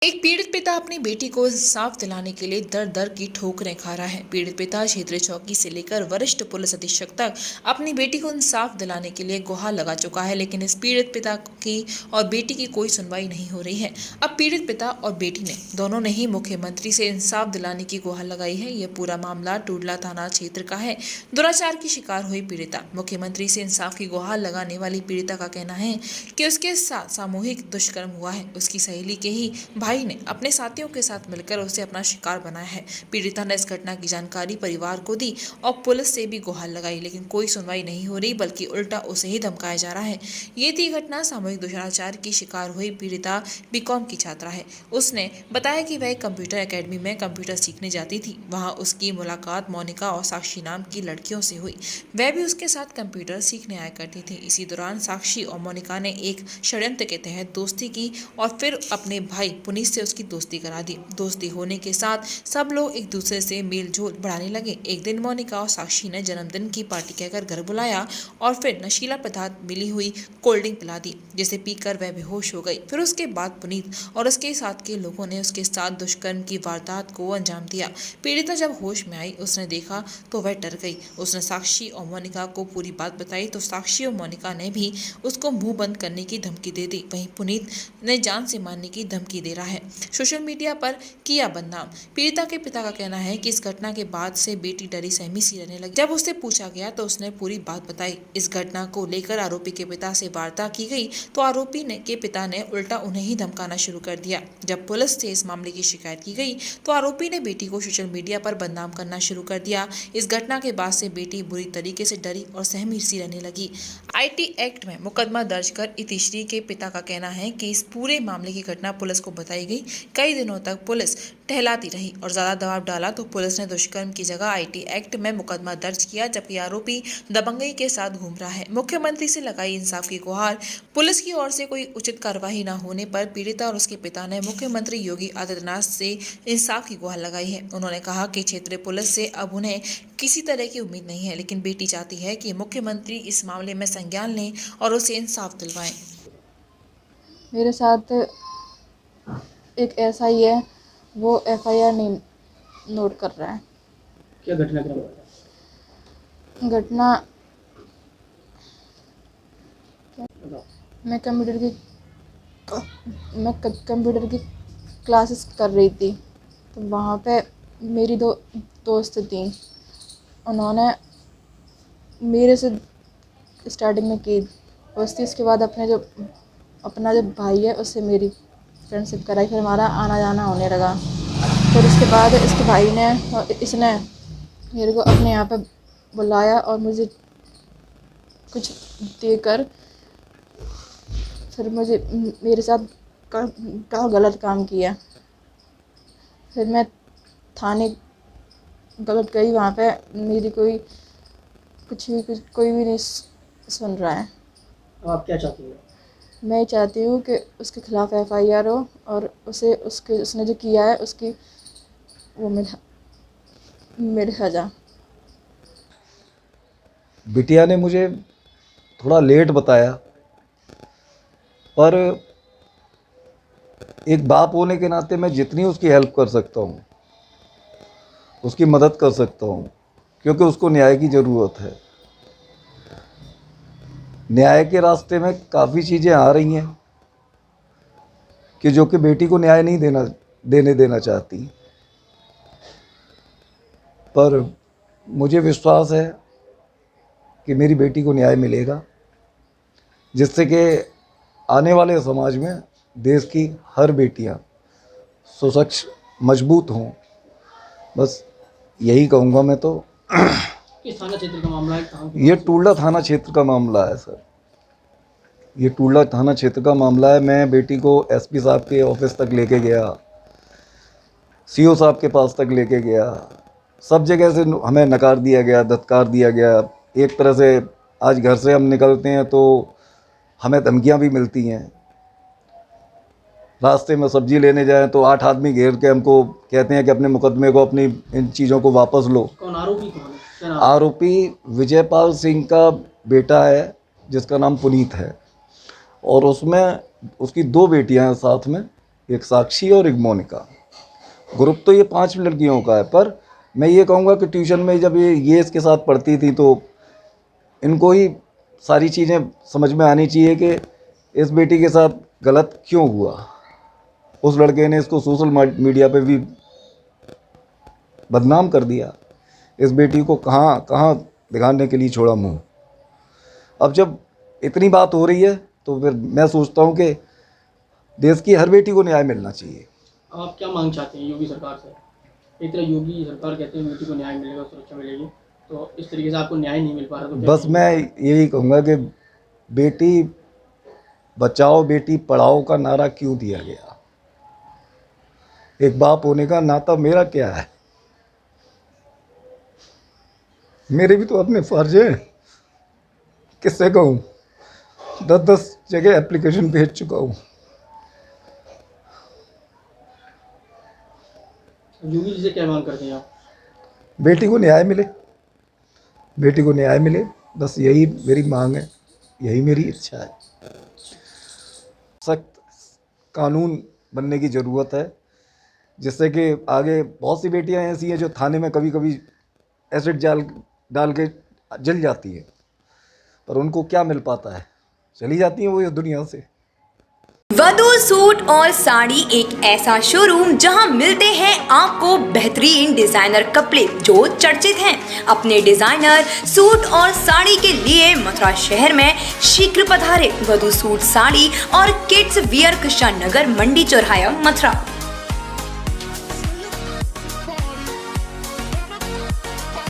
एक पीड़ित पिता अपनी बेटी को इंसाफ दिलाने के लिए दर दर की ठोकरें खा रहा है। पीड़ित पिता क्षेत्रीय चौकी से लेकर वरिष्ठ पुलिस अधीक्षक तक अपनी बेटी को इंसाफ दिलाने के लिए गुहार लगा चुका है, लेकिन इस पीड़ित पिता की और बेटी की कोई सुनवाई नहीं हो रही है। अब पीड़ित पिता और बेटी ने दोनों ने ही मुख्यमंत्री से इंसाफ दिलाने की गुहार लगाई है। यह पूरा मामला टूडला थाना क्षेत्र का है। दुराचार की शिकार हुई पीड़िता मुख्यमंत्री से इंसाफ की गुहार लगाने वाली पीड़िता का कहना है कि उसके साथ सामूहिक दुष्कर्म हुआ है। उसकी सहेली के ही भाई ने अपने साथियों के साथ मिलकर उसे अपना शिकार बनाया है। पीड़िता ने इस घटना की जानकारी परिवार को दी और पुलिस से भी गुहार लगाई, लेकिन कोई सुनवाई नहीं हो रही, बल्कि उल्टा उसे ही धमकाया जा रहा है। ये थी घटना सामूहिक दुराचार की शिकार हुई पीड़िता बीकॉम की छात्रा है। उसने बताया कि वह कंप्यूटर एकेडमी में कंप्यूटर सीखने जाती थी। वहां उसकी मुलाकात मोनिका और साक्षी नाम की लड़कियों से हुई। वह भी उसके साथ कंप्यूटर सीखने आया करती थी। इसी दौरान साक्षी और मोनिका ने एक षड्यंत्र के तहत दोस्ती की और फिर अपने भाई पुनीत से उसकी दोस्ती करा दी। दोस्ती होने के साथ सब लोग एक दूसरे से मेल जोल बढ़ाने लगे। एक दिन मोनिका और साक्षी ने जन्मदिन की पार्टी कहकर घर बुलाया और फिर नशीला पदार्थ मिली हुई कोल्ड ड्रिंक पिला दी, जिसे पीकर वह बेहोश हो गई। फिर उसके बाद पुनीत और उसके साथ के लोगों ने उसके साथ दुष्कर्म की वारदात को अंजाम दिया। पीड़िता जब होश में आई, उसने देखा तो वह डर गई। उसने साक्षी और मोनिका को पूरी बात बताई तो साक्षी और मोनिका ने भी उसको मुंह बंद करने की धमकी दे दी। वहीं पुनीत ने जान से मारने की धमकी दे रहा है। सोशल मीडिया पर किया बदनाम। पीड़िता के पिता का कहना है कि इस घटना के बाद से बेटी डरी सहमी सी रहने लगी। जब उससे पूछा गया तो उसने पूरी बात बताई। इस घटना को लेकर आरोपी के पिता से वार्ता की गई तो आरोपी के पिता ने उल्टा उन्हें ही धमकाना शुरू कर दिया। जब पुलिस से इस मामले की शिकायत की गई तो आरोपी ने बेटी को सोशल मीडिया पर बदनाम करना शुरू कर दिया। इस घटना के बाद से बेटी बुरी तरीके से डरी और सहमी सी रहने लगी। IT एक्ट में मुकदमा दर्ज कर इतिश्री के पिता का कहना है कि इस पूरे मामले की घटना पुलिस को बताई गई। कई दिनों तक पुलिस टहलाती रही और ज्यादा दबाव डाला तो पुलिस ने दुष्कर्म की जगह IT एक्ट में मुकदमा दर्ज किया, जबकि आरोपी दबंगई के साथ घूम रहा है। मुख्यमंत्री से लगाई इंसाफ की गुहार। पुलिस की ओर से कोई उचित कार्रवाई न होने पर पीड़िता और उसके पिता ने मुख्यमंत्री योगी आदित्यनाथ से इंसाफ की गुहार लगाई है। उन्होंने कहा कि क्षेत्रीय पुलिस से अब उन्हें किसी तरह की उम्मीद नहीं है, लेकिन बेटी चाहती है कि मुख्यमंत्री इस मामले में संज्ञान लें और उसे इंसाफ दिलवाएं। मेरे साथ एक SI है, वो FIR नहीं नोट कर रहा है। क्या घटना क्या हुआ? घटना बताओ। मैं कंप्यूटर की क्लासेस कर रही थी, तो वहाँ पे मेरी दो दोस्त थी। उन्होंने मेरे से स्टार्टिंग में की दोस्ती, उसके बाद अपना जो भाई है उससे मेरी फ्रेंडशिप कराई। फिर हमारा आना जाना होने लगा। फिर उसके बाद इसके भाई ने और इसने मेरे को अपने यहाँ पे बुलाया और मुझे कुछ देकर फिर मेरे साथ का गलत काम किया। फिर मैं थाने गलत गई, वहाँ पे मेरी कोई भी नहीं सुन रहा है। अब आप क्या चाहती हो? मैं चाहती हूँ कि उसके खिलाफ़ FIR हो और उसने जो किया है उसकी वो मिट जा। बिटिया ने मुझे थोड़ा लेट बताया, पर एक बाप होने के नाते मैं जितनी उसकी हेल्प कर सकता हूँ, उसकी मदद कर सकता हूँ, क्योंकि उसको न्याय की ज़रूरत है। न्याय के रास्ते में काफ़ी चीज़ें आ रही हैं कि जो कि बेटी को न्याय नहीं देना चाहती, पर मुझे विश्वास है कि मेरी बेटी को न्याय मिलेगा, जिससे कि आने वाले समाज में देश की हर बेटियां सुरक्षित मजबूत हों। बस यही कहूँगा मैं तो। किस थाना क्षेत्र का मामला है? ये टूडला थाना क्षेत्र का मामला है सर। ये टूडला थाना क्षेत्र का मामला है। मैं बेटी को SP साहब के ऑफिस तक लेके गया, CO साहब के पास तक लेके गया। सब जगह से हमें नकार दिया गया, धत्कार दिया गया। एक तरह से आज घर से हम निकलते हैं तो हमें धमकियां भी मिलती हैं। रास्ते में सब्जी लेने जाएं तो 8 आदमी घेर के हमको कहते हैं कि अपने मुकदमे को, अपनी इन चीज़ों को वापस लो। कौन आरोपी कौन है? क्या नाम? आरोपी विजयपाल सिंह का बेटा है, जिसका नाम पुनीत है, और उसमें उसकी 2 बेटियां हैं साथ में। एक साक्षी और एक मोनिका। ग्रुप तो ये 5 लड़कियों का है, पर मैं ये कहूँगा कि ट्यूशन में जब ये इसके साथ पढ़ती थी तो इनको ही सारी चीज़ें समझ में आनी चाहिए कि इस बेटी के साथ गलत क्यों हुआ। उस लड़के ने इसको सोशल मीडिया पे भी बदनाम कर दिया। इस बेटी को कहाँ कहाँ दिखाने के लिए छोड़ा मुँह। अब जब इतनी बात हो रही है तो फिर मैं सोचता हूँ कि देश की हर बेटी को न्याय मिलना चाहिए। आप क्या मांग चाहते हैं योगी सरकार से? एक तरह योगी सरकार कहते हैं बेटी को न्याय मिलेगा, सुरक्षा मिलेगी, तो इस तरीके से आपको न्याय नहीं मिल पा रहा तो क्या बस करेंगे? मैं यही कहूँगा कि बेटी बचाओ बेटी पढ़ाओ का नारा क्यों दिया गया। एक बाप होने का नाता मेरा क्या है, मेरे भी तो अपने फर्ज है। किससे कहूँ, 10 जगह एप्लीकेशन भेज चुका हूँ। योगी जी से क्या मांग करते हैं आप? बेटी को न्याय मिले, बेटी को न्याय मिले, बस यही मेरी मांग है, यही मेरी इच्छा है। सख्त कानून बनने की ज़रूरत है, जिससे कि आगे बहुत सी बेटियां ऐसी हैं जो थाने में कभी कभी एसिड जाल डाल के जल जाती है, पर उनको क्या मिल पाता है, चली जाती हैं वो इस दुनिया से। वधू सूट और साड़ी एक ऐसा शोरूम जहां मिलते हैं आपको बेहतरीन डिजाइनर कपड़े जो चर्चित हैं। अपने डिजाइनर सूट और साड़ी के लिए मथुरा शहर में शीघ्र पधारे। वधू सूट साड़ी और किड्स वियर कृष्णा नगर मंडी चौराहा मथुरा।